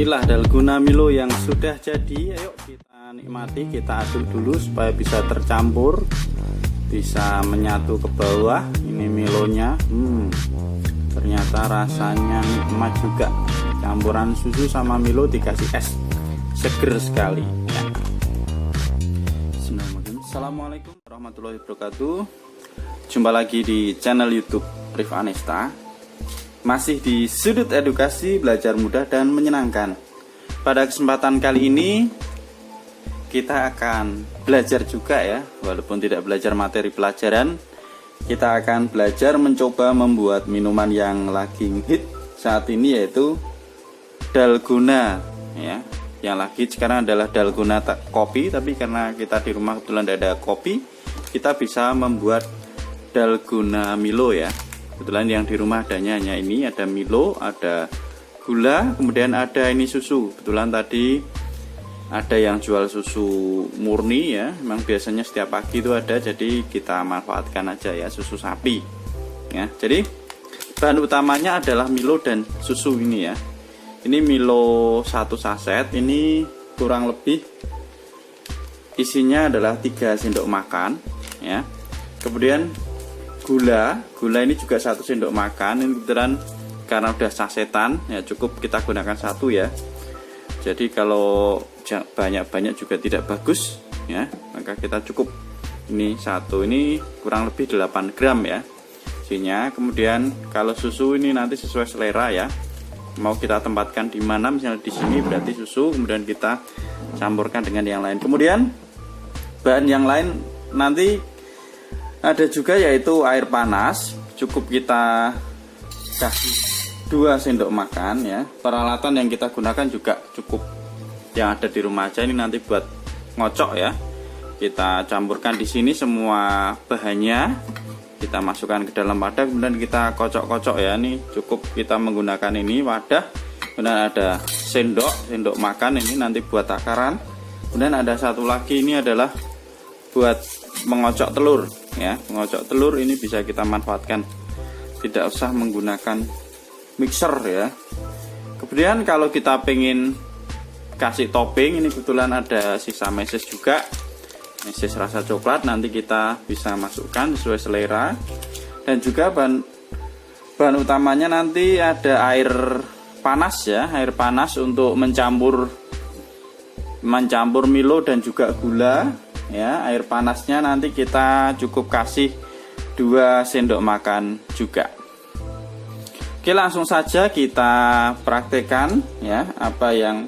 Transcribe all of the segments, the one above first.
Inilah dalgona Milo yang sudah jadi. Ayo kita nikmati, kita aduk dulu supaya bisa tercampur, bisa menyatu ke bawah. Ini Milonya, ternyata rasanya nikmat juga. Campuran susu sama Milo dikasih es, seger sekali ya. Assalamualaikum warahmatullahi wabarakatuh. Jumpa lagi di channel YouTube Rif Anesta. Masih di sudut edukasi, belajar mudah dan menyenangkan. Pada kesempatan kali ini kita akan belajar juga ya, walaupun tidak belajar materi pelajaran. Kita akan belajar mencoba membuat minuman yang lagi hit saat ini, yaitu dalgona ya. Yang lagi sekarang adalah dalgona kopi, tapi karena kita di rumah kebetulan tidak ada kopi, kita bisa membuat dalgona Milo ya. Kebetulan yang di rumah adanya hanya ini, ada Milo, ada gula, kemudian ada ini susu. Kebetulan tadi ada yang jual susu murni ya, memang biasanya setiap pagi itu ada, jadi kita manfaatkan aja ya, susu sapi ya. Jadi bahan utamanya adalah Milo dan susu ini ya. Ini Milo 1 saset, ini kurang lebih isinya adalah 3 sendok makan ya. Kemudian gula ini juga 1 sendok makan. Ini kebetulan karena udah sasetan ya, cukup kita gunakan 1 ya. Jadi kalau banyak-banyak juga tidak bagus ya, maka kita cukup ini 1, ini kurang lebih 8 gram ya isinya. Kemudian kalau susu ini nanti sesuai selera ya, mau kita tempatkan di mana, misalnya di sini berarti susu, kemudian kita campurkan dengan yang lain. Kemudian bahan yang lain nanti ada juga, yaitu air panas. Cukup kita kasih 2 sendok makan ya. Peralatan yang kita gunakan juga cukup yang ada di rumah aja. Ini nanti buat ngocok ya. Kita campurkan di sini semua bahannya, kita masukkan ke dalam wadah, kemudian kita kocok-kocok ya. Ini cukup kita menggunakan ini wadah, kemudian ada sendok makan ini nanti buat takaran. Kemudian ada satu lagi, ini adalah buat mengocok telur ya. Mengocok telur ini bisa kita manfaatkan, tidak usah menggunakan mixer ya. Kemudian kalau kita pengen kasih topping, ini kebetulan ada sisa meses juga, meses rasa coklat, nanti kita bisa masukkan sesuai selera. Dan juga bahan utamanya nanti ada air panas ya, air panas untuk mencampur Milo dan juga gula ya. Air panasnya nanti kita cukup kasih 2 sendok makan juga. Oke, langsung saja kita praktekkan ya apa yang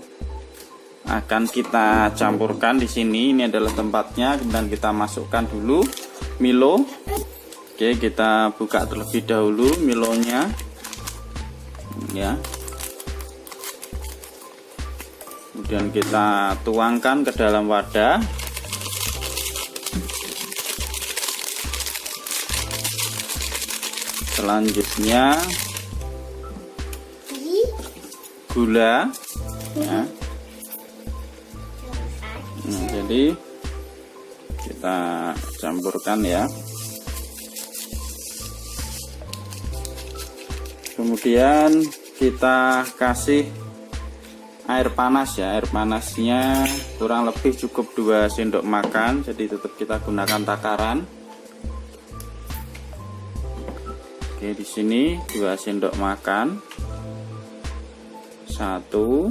akan kita campurkan di sini. Ini adalah tempatnya, kemudian kita masukkan dulu Milo. Oke, kita buka terlebih dahulu Milonya ya. Kemudian kita tuangkan ke dalam wadah. Selanjutnya gula ya. Nah, jadi kita campurkan ya. Kemudian kita kasih air panas ya. Air panasnya kurang lebih cukup 2 sendok makan, jadi tetap kita gunakan takaran. Oke, di sini 2 sendok makan, 1,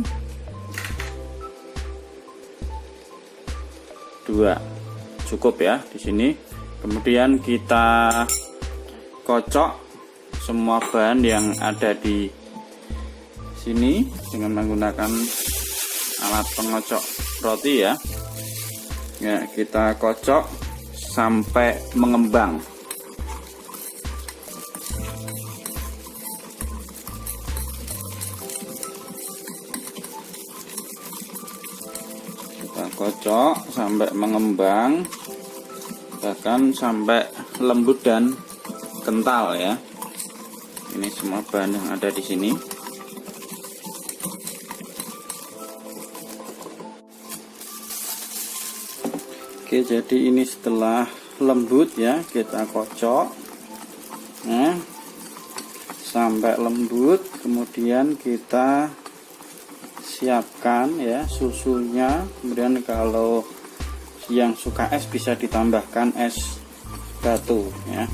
2, cukup ya di sini. Kemudian kita kocok semua bahan yang ada di sini dengan menggunakan alat pengocok roti ya. Ya, kita kocok sampai mengembang. Kocok sampai mengembang, bahkan sampai lembut dan kental ya. Ini semua bahan yang ada di sini. Oke, jadi ini setelah lembut ya, kita kocok sampai lembut, kemudian kita siapkan ya susunya. Kemudian kalau yang suka es bisa ditambahkan es batu ya.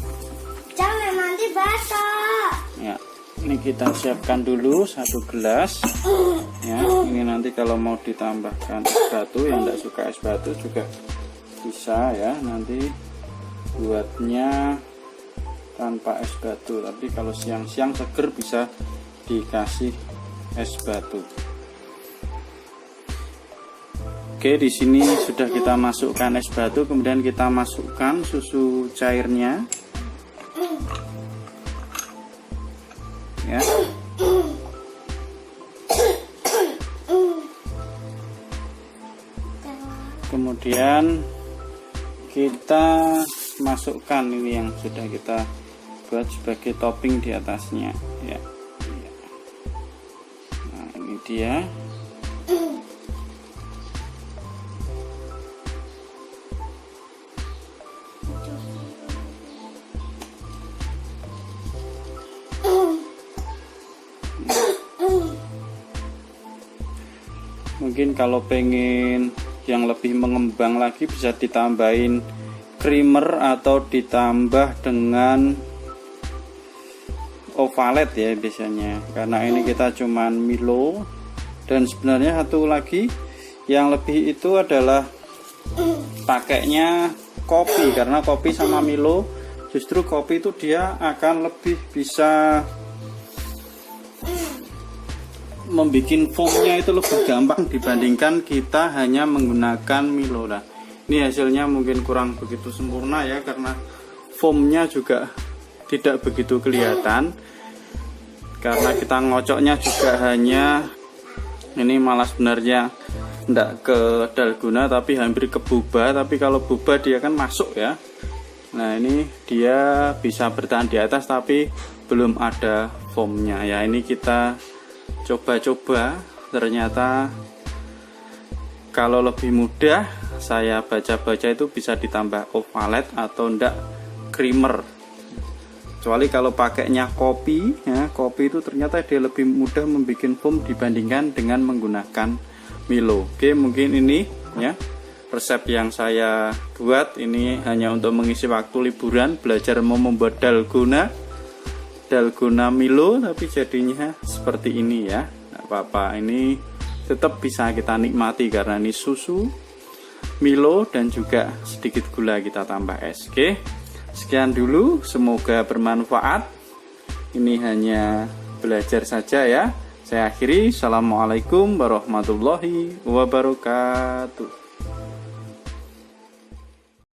Jangan nanti basah. Ya, ini kita siapkan dulu 1 gelas ya. Ini nanti kalau mau ditambahkan es batu, yang tidak suka es batu juga bisa ya, nanti buatnya tanpa es batu. Tapi kalau siang-siang seger bisa dikasih es batu. Oke, di sini sudah kita masukkan es batu, kemudian kita masukkan susu cairnya. Ya. Kemudian kita masukkan ini yang sudah kita buat sebagai topping di atasnya ya. Nah, ini dia. Mungkin kalau pengen yang lebih mengembang lagi bisa ditambahin creamer atau ditambah dengan ovalet ya biasanya, karena ini kita cuman Milo. Dan sebenarnya satu lagi yang lebih itu adalah pakainya kopi, karena kopi sama Milo justru kopi itu dia akan lebih bisa membuat foamnya itu lebih gampang dibandingkan kita hanya menggunakan Milo. Nah, ini hasilnya mungkin kurang begitu sempurna ya, karena foamnya juga tidak begitu kelihatan, karena kita ngocoknya juga hanya ini, malah sebenarnya tidak ke dalgona tapi hampir ke boba. Tapi kalau boba dia kan masuk ya. Nah, ini dia bisa bertahan di atas tapi belum ada foamnya ya. Ini kita coba-coba, ternyata kalau lebih mudah saya baca-baca itu bisa ditambah ovalet atau ndak creamer. Kecuali kalau pakainya kopi ya, kopi itu ternyata dia lebih mudah membuat foam dibandingkan dengan menggunakan Milo. Oke, mungkin ini ya resep yang saya buat ini hanya untuk mengisi waktu liburan, belajar mau membuat dalgona Milo, tapi jadinya seperti ini ya. Nggak apa-apa, ini tetap bisa kita nikmati karena ini susu Milo dan juga sedikit gula kita tambah es. Oke, sekian dulu, semoga bermanfaat. Ini hanya belajar saja ya. Saya akhiri, assalamualaikum warahmatullahi wabarakatuh.